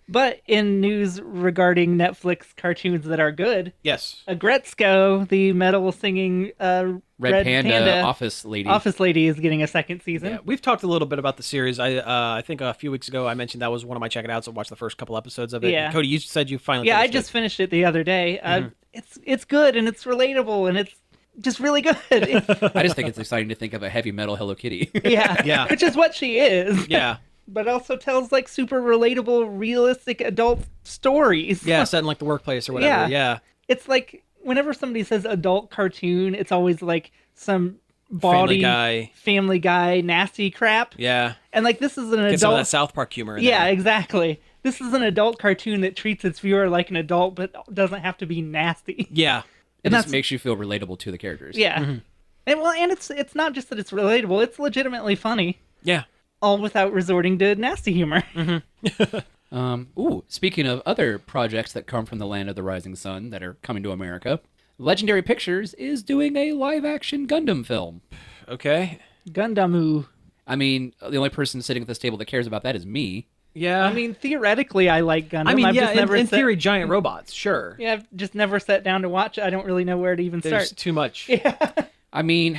But in news regarding Netflix cartoons that are good, Yes. Gretzko, the metal singing Red Panda, Office Lady. office lady, is getting a second season. Yeah, we've talked a little bit about the series. I think a few weeks ago I mentioned that was one of my check it outs. I watched the first couple episodes of it. Yeah. Cody, you said you finally. Yeah, I finished just it. finished it the other day. It's good and it's relatable and it's just really good. I just think it's exciting to think of a heavy metal Hello Kitty. Yeah, Yeah. which is what she is. Yeah. But also tells like super relatable, realistic adult stories. Yeah, set in like the workplace or whatever. Yeah. Yeah. It's like whenever somebody says adult cartoon, it's always like some bawdy Family Guy. nasty crap. Yeah. And like this is an Get some of adult. that South Park humor. In Yeah, there. exactly. This is an adult cartoon that treats its viewer like an adult, but doesn't have to be nasty. Yeah. It And just that's- makes you feel relatable to the characters. Yeah. And it's not just that it's relatable; it's legitimately funny, Yeah. all without resorting to nasty humor. Speaking of other projects that come from the land of the rising sun that are coming to America, Legendary Pictures is doing a live-action Gundam film. Okay. Gundamu. I mean, the only person sitting at this table that cares about that is me. Yeah. I mean, theoretically, I like Gundam. I mean, I've yeah, just never in sat- theory, giant robots, sure. Yeah, I've just never sat down to watch it. I don't really know where to even There's start. too much. I mean,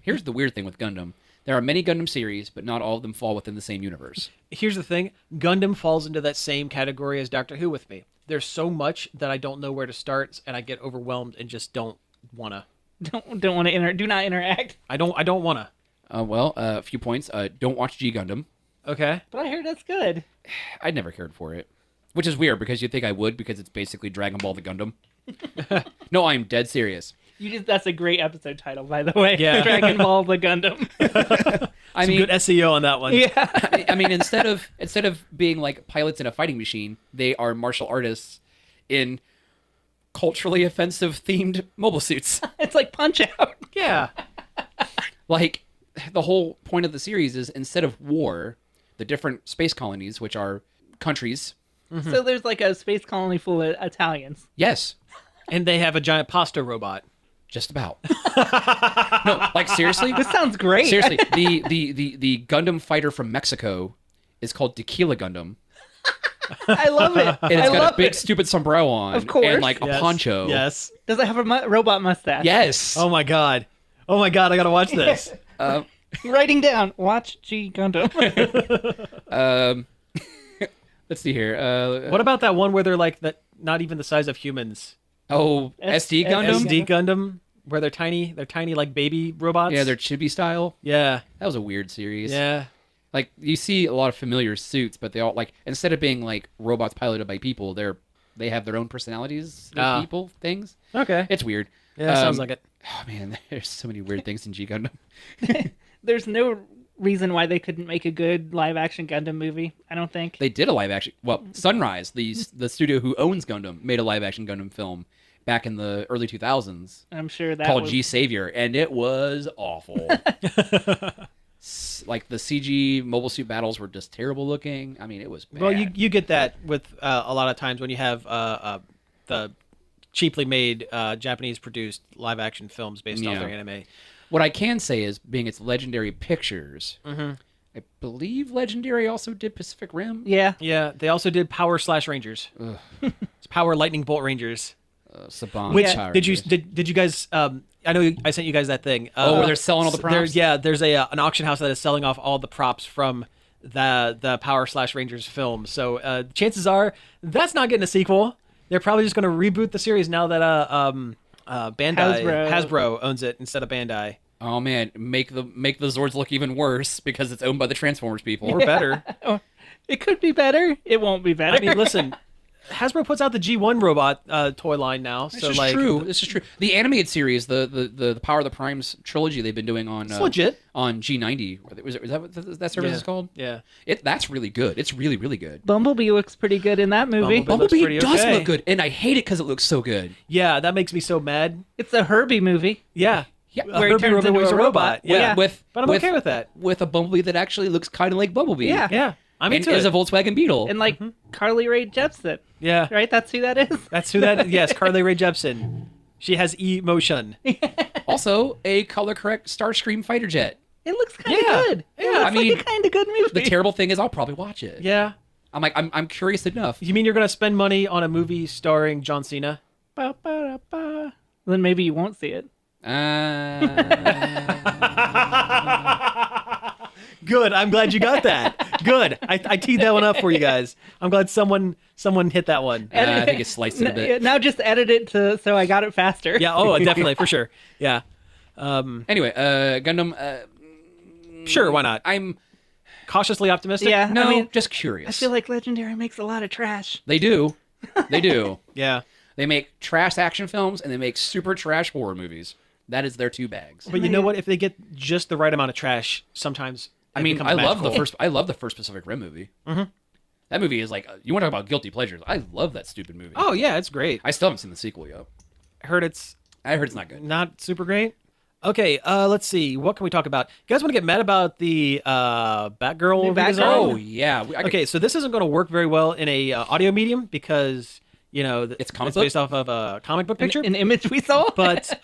here's the weird thing with Gundam. There are many Gundam series, but not all of them fall within the same universe. Here's the thing. Gundam falls into that same category as Doctor Who with me. There's so much that I don't know where to start, and I get overwhelmed and just don't want to. Don't want to do not interact. I don't want to. Well, a few points. Don't watch G Gundam. Okay. But I heard that's good. I never cared for it. Which is weird, because you'd think I would, because it's basically Dragon Ball the Gundam. No, I'm dead serious. That's a great episode title, by the way. Yeah. Dragon Ball the Gundam. I Some mean, good SEO on that one. Yeah. I mean, instead of being like pilots in a fighting machine, they are martial artists in culturally offensive themed mobile suits. It's like Punch Out. Yeah. Like, the whole point of the series is, instead of war, the different space colonies, which are countries. So there's like a space colony full of Italians. Yes, And they have a giant pasta robot. just about. No, like, seriously. This sounds great. Seriously, the Gundam fighter from Mexico is called Tequila Gundam. I love it. And it's I got love a big it. stupid sombrero on. Of course. And like a Yes. poncho. Yes. Does it have a robot mustache? Yes. Oh my god. Oh my god, I gotta watch this. Writing down. Watch G Gundam. Let's see here. What about that one where they're like that? Not even the size of humans. SD Gundam? SD Gundam, where they're tiny like baby robots. Yeah, they're chibi style. Yeah. That was a weird series. Yeah. Like, you see a lot of familiar suits, but they all, like, instead of being like robots piloted by people, they have their own personalities. They're people things. Okay. It's weird. Yeah, sounds like it. Oh man, there's so many weird things in G Gundam. There's no reason why they couldn't make a good live action Gundam movie, I don't think. They did a live action. Well, Sunrise, the studio who owns Gundam, made a live action Gundam film back in the early 2000s I'm sure that called was... G Savior, and it was awful. Like, the CG mobile suit battles were just terrible looking. I mean, it was bad. Well, you get that with a lot of times when you have the cheaply made Japanese produced live action films based off Yeah. their anime. What I can say is, being it's Legendary Pictures, I believe Legendary also did Pacific Rim. Yeah. Yeah, they also did Power/Rangers. It's Power Lightning Bolt Rangers. Saban. Which Power did you Rangers. did you guys? I know I sent you guys that thing. Where they're selling all the props? There's an auction house that is selling off all the props from the Power/Rangers film. So chances are that's not getting a sequel. They're probably just going to reboot the series now that Bandai Hasbro owns it instead of Bandai. Oh man, make the Zords look even worse because it's owned by the Transformers people. Or better. It could be better. It won't be better. I mean, listen, Hasbro puts out the G1 robot toy line now. This So is like, true. This is true. The animated series, the Power of the Primes trilogy they've been doing on it's legit. on G90. Was that what that service is called? Yeah. That's really good. It's really, really good. Bumblebee looks pretty good in that movie. Bumblebee looks pretty does okay. look good, and I hate it because it looks so good. Yeah, that makes me so mad. It's a Herbie movie. Yeah. Yeah, Where he Herbie turns Robot into was a robot. Yeah. Yeah. But I'm okay with that. With a Bumblebee that actually looks kind of like Bumblebee. Yeah. Yeah. I'm and into is it. a Volkswagen Beetle. And like Carly Rae Jepsen. Yeah. Right? That's who that is? That's who that is. Yes, Carly Rae Jepsen. She has emotion. Also, a color correct Starscream fighter jet. It looks kind of Yeah. good. Yeah, It looks I mean, like a kind of good movie. The terrible thing is, I'll probably watch it. Yeah. I'm curious enough. You mean you're going to spend money on a movie starring John Cena? Ba, ba, da, ba. Then maybe you won't see it. Good. I'm glad you got that. Good. I teed that one up for you guys. I'm glad someone hit that one. I think it's sliced it a bit. Now just edit it so I got it faster. Yeah. Oh, definitely. For sure. Yeah. Anyway, Gundam. Sure. Why not? I'm Cautiously optimistic? Yeah. no, I mean, just curious. I feel like Legendary makes a lot of trash. They do. They do. Yeah. They make trash action films and they make super trash horror movies. That is their two bags. But you know what? If they get just the right amount of trash, sometimes I it mean, becomes I love magical. I love the first Pacific Rim movie. Mm-hmm. That movie is like, you want to talk about guilty pleasures? I love that stupid movie. Oh, yeah. It's great. I still haven't seen the sequel yet. I heard it's I heard it's not good. not super great. Okay, let's see. What can we talk about? You guys want to get mad about the Batgirl The Batgirl? redesign? Oh yeah. Okay, so this isn't going to work very well in a audio medium because It's comic it's book? based off of a comic book picture. An image we saw. But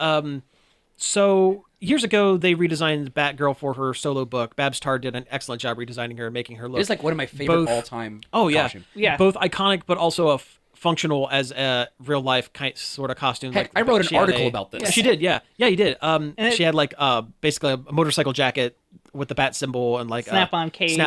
so years ago, they redesigned Batgirl for her solo book. Babs Tarr did an excellent job redesigning her and making her look. It's like one of my favorite both- all-time. Oh yeah, costume. Yeah. both iconic, but also functional as a real life sort of costume. Heck, like, I wrote an she had article about this. She did, yeah, you did. it- She had like basically a motorcycle jacket with the bat symbol and like Snap-on cape,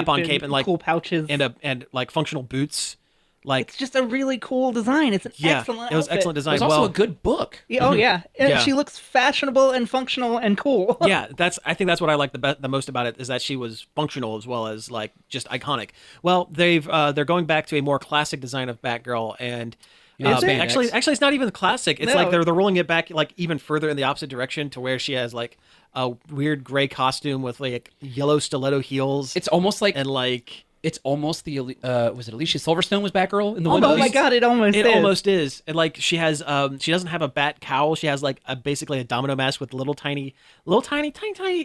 and like cool pouches, and like functional boots. Like it's just a really cool design. It's an yeah, excellent. it was outfit. excellent It design. was also well, a good book. Yeah, oh yeah. And Yeah. she looks fashionable and functional and cool. yeah, I think that's what I like the most about it is that she was functional as well as like just iconic. Well, they're going back to a more classic design of Batgirl and Is it? actually it's not even classic. It's No. like they're rolling it back like even further in the opposite direction to where she has like a weird gray costume with like yellow stiletto heels It's almost like and like it's almost the was it Alicia Silverstone was Batgirl in the Oh Windows? my god, it almost it is. almost is. And like she has she doesn't have a bat cowl. She has like basically a domino mask with little tiny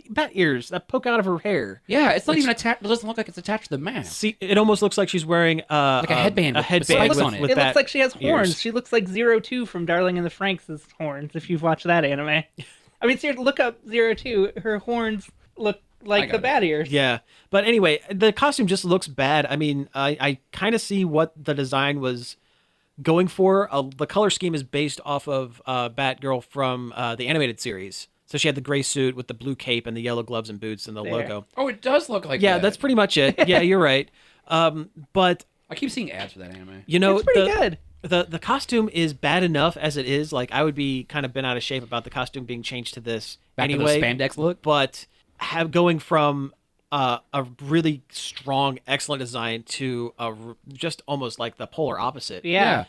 bat ears that poke out of her hair. Yeah, it's not even attached. It doesn't look like it's attached to the mask. See, it almost looks like she's wearing Like a headband a with headband spikes with, on it. with It bat looks like she has horns. ears. She looks like 02 from Darling in the Franxx' horns, if you've watched that anime. I mean, seriously, look up 02. Her horns look like got the it. bat ears. Yeah, but anyway, the costume just looks bad. I mean, I kind of see what the design was going for. The color scheme is based off of Batgirl from the animated series. So she had the gray suit with the blue cape and the yellow gloves and boots and the There. logo. Oh, it does look like Yeah, that. that's pretty much it. Yeah, you're right. But I keep seeing ads for that anime. you know, It's pretty good. The costume is bad enough as it is. Like I would be kind of bent out of shape about the costume being changed to this Back anyway. to the spandex look. But going from a really strong, excellent design to just almost like the polar opposite. Yeah.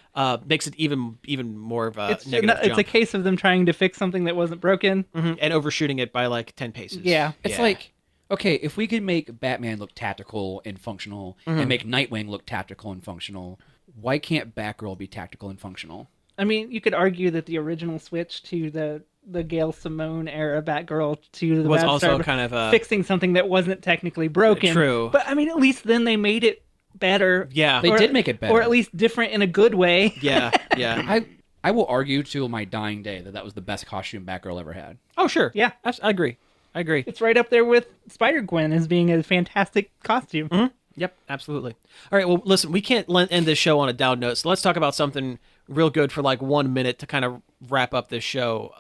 Makes it even more of a It's negative it's a jump. case of them trying to fix something that wasn't broken. Mhm, and overshooting it by like 10 paces. Yeah. It's like, okay, if we could make Batman look tactical and functional and make Nightwing look tactical and functional, why can't Batgirl be tactical and functional? I mean, you could argue that the original switch to the Gail Simone era Batgirl to the Was Bat also Star kind of fixing something that wasn't technically broken. True. But I mean, at least then they made it better. Yeah. They did make it better. Or at least different in a good way. yeah, yeah. I will argue till my dying day that was the best costume Batgirl ever had. Oh, sure. Yeah. I agree. It's right up there with Spider-Gwen as being a fantastic costume. Yep, absolutely. All right, well, listen, we can't end this show on a down note, so let's talk about something real good for like 1 minute to kind of wrap up this show.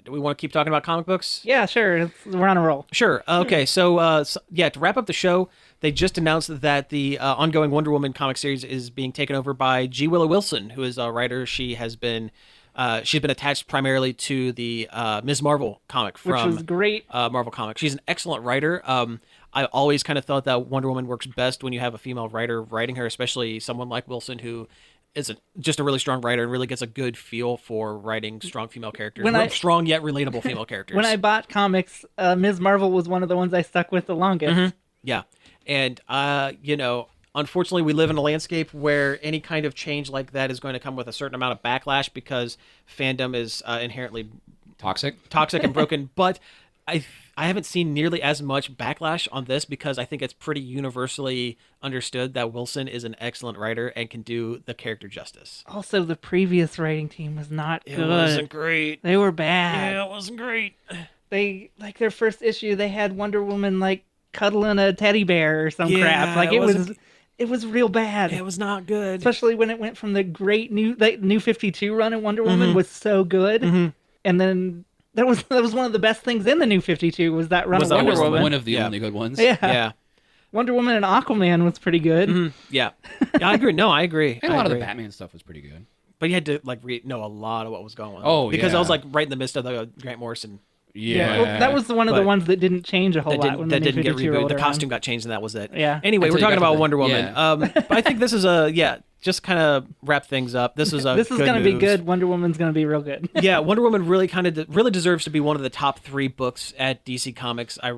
Do we want to keep talking about comic books? Yeah, sure. We're on a roll. Sure. Okay, so yeah, to wrap up the show, they just announced that the ongoing Wonder Woman comic series is being taken over by G. Willow Wilson, who is a writer. She's been attached primarily to the Ms. Marvel comic Which from was great. Marvel Comics. She's an excellent writer. I always kind of thought that Wonder Woman works best when you have a female writer writing her, especially someone like Wilson who is just a really strong writer and really gets a good feel for writing strong female characters. Strong yet relatable female characters. When I bought comics, Ms. Marvel was one of the ones I stuck with the longest. Yeah. And, unfortunately, we live in a landscape where any kind of change like that is going to come with a certain amount of backlash because fandom is inherently Toxic? and broken. But I haven't seen nearly as much backlash on this because I think it's pretty universally understood that Wilson is an excellent writer and can do the character justice. Also, the previous writing team was not good. It wasn't great. They were bad. Yeah, it wasn't great. They, like, their first issue, they had Wonder Woman, like, cuddling a teddy bear or some Yeah, crap. Like, it was real bad. It was not good. Especially when it went from the great new 52 run in Wonder Woman was so good. And then that was one of the best things in the New 52 was that run Was of that Wonder Woman. One of the Yeah. only good ones. Yeah. Yeah. Wonder Woman and Aquaman was pretty good. Yeah. I agree. No, I agree. And a I lot of agree. the Batman stuff was pretty good. But you had to know a lot of what was going on. Oh, because I was yeah. like right in the midst of the Grant Morrison Yeah. Well, that was one of the But ones that didn't change a whole lot when the New didn't get 52 rebooted. rolled The around. costume got changed and that was it. Yeah. Anyway, Until we're you talking got to about the- Wonder Woman. yeah. But I think this is just kind of wrap things up. This is This is going to be good. Wonder Woman's going to be real good. Yeah, Wonder Woman really really deserves to be one of the top 3 books at DC Comics. I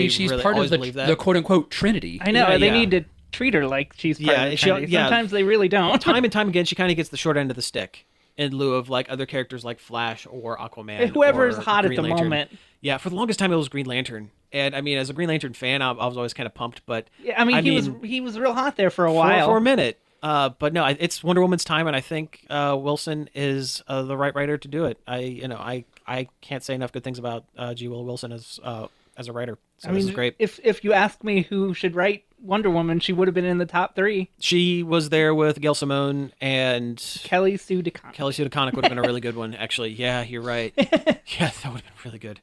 She's really part always of believe the that. quote unquote Trinity. I know. Yeah, they yeah. need to treat her like she's part Yeah, of the she- Trinity. yeah. Sometimes they really don't. Time and time again, she kind of gets the short end of the stick in lieu of like other characters like Flash or Aquaman. Whoever's or hot at Green the Lantern. moment. Yeah, for the longest time it was Green Lantern, and I mean, as a Green Lantern fan, I was always kind of pumped. But Yeah, he was real hot there for a while. for a minute. But no, it's Wonder Woman's time, and I think Wilson is the right writer to do it. I can't say enough good things about G. Willow Wilson as a writer. So this is great. If you ask me who should write Wonder Woman, she would have been in the top 3. She was there with Gail Simone and Kelly Sue DeConnick. Kelly Sue DeConnick would have been a really good one, actually. Yeah, you're right. Yeah, that would have been really good.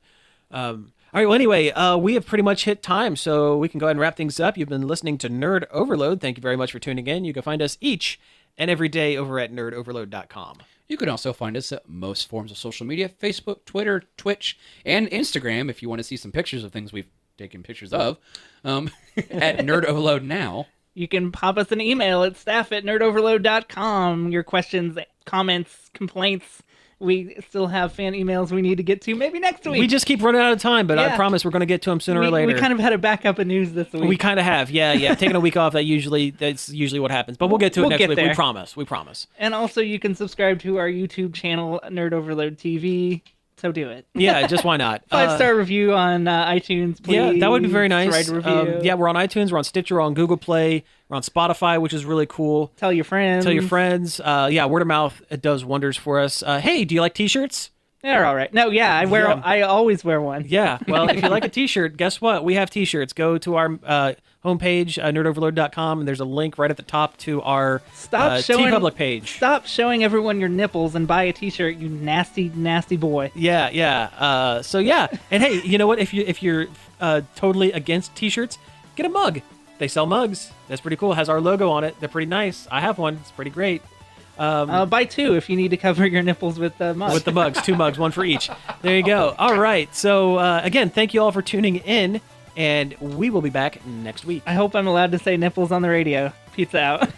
All right, well, anyway, we have pretty much hit time, so we can go ahead and wrap things up. You've been listening to Nerd Overload. Thank you very much for tuning in. You can find us each and every day over at nerdoverload.com. You can also find us at most forms of social media, Facebook, Twitter, Twitch, and Instagram if you want to see some pictures of things we've taken pictures of, at Nerd Overload Now. You can pop us an email at staff@nerdoverload.com. Your questions, comments, complaints. We still have fan emails we need to get to maybe next week. We just keep running out of time, but I Yeah. promise we're going to get to them sooner or later. We kind of had a backup of news this week. We kind of have, yeah. Taking a week off, that's usually what happens. But we'll get to it We'll next get week. there. We promise. And also, you can subscribe to our YouTube channel, Nerd Overload TV. So do it. Yeah, just why not? 5-star review on iTunes, please. Yeah, that would be very nice. Write a review. Yeah, we're on iTunes, we're on Stitcher, we're on Google Play, we're on Spotify, which is really cool. Tell your friends. Tell your friends. Yeah, word of mouth, it does wonders for us. Hey, do you like T-shirts? They're all right. No, yeah, I always wear one. Yeah, well, if you like a T-shirt, guess what? We have T-shirts. Go to our homepage, nerdoverload.com, and there's a link right at the top to our TeePublic page. Stop showing everyone your nipples and buy a T-shirt, you nasty, nasty boy. Yeah. So yeah, and hey, you know what? If you're totally against T-shirts, get a mug. They sell mugs. That's pretty cool. It has our logo on it. They're pretty nice. I have one. It's pretty great. Buy 2 if you need to cover your nipples with the mug. With the mugs, 2 mugs, 1 for each. There you go. All right. So again, thank you all for tuning in, and we will be back next week. I hope I'm allowed to say nipples on the radio. Pizza out.